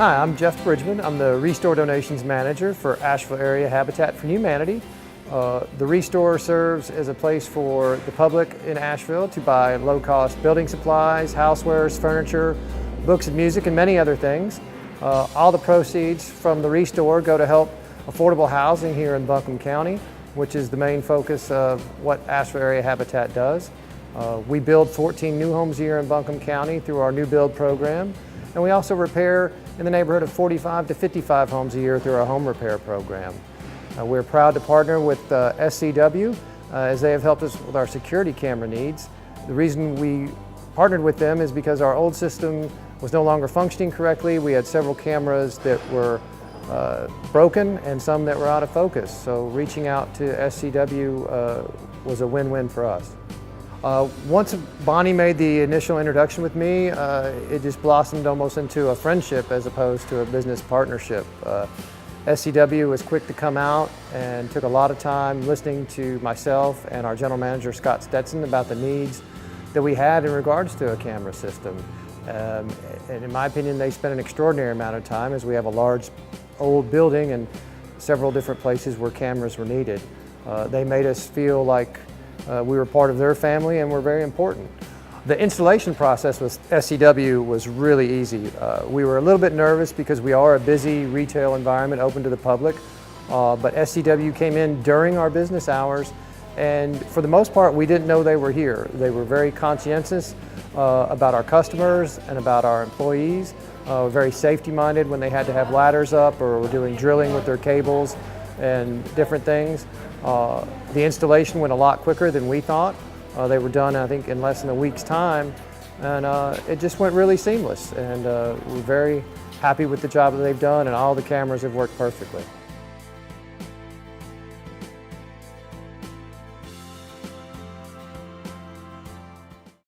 Hi, I'm Jeff Bridgman. I'm the Restore Donations Manager for Asheville Area Habitat for Humanity. The Restore serves as a place for the public in Asheville to buy low-cost building supplies, housewares, furniture, books and music, and many other things. All the proceeds from the Restore go to help affordable housing here in Buncombe County, which is the main focus of what Asheville Area Habitat does. We build 14 new homes here in Buncombe County through our new build program, and we also repair in the neighborhood of 45 to 55 homes a year through our home repair program. We're proud to partner with SCW as they have helped us with our security camera needs. The reason we partnered with them is because our old system was no longer functioning correctly. We had several cameras that were broken and some that were out of focus. So reaching out to SCW was a win-win for us. Once Bonnie made the initial introduction with me, it just blossomed almost into a friendship as opposed to a business partnership. SCW was quick to come out and took a lot of time listening to myself and our general manager Scott Stetson about the needs that we had in regards to a camera system. And in my opinion, they spent an extraordinary amount of time as we have a large old building and several different places where cameras were needed. They made us feel like we were part of their family and were very important. The installation process with SCW was really easy. We were a little bit nervous because we are a busy retail environment open to the public, but SCW came in during our business hours, and for the most part we didn't know they were here. They were very conscientious about our customers and about our employees, very safety minded when they had to have ladders up or were doing drilling with their cables and different things. The installation went a lot quicker than we thought. They were done, I think, in less than a week's time, and it just went really seamless. And we're very happy with the job that they've done, and all the cameras have worked perfectly.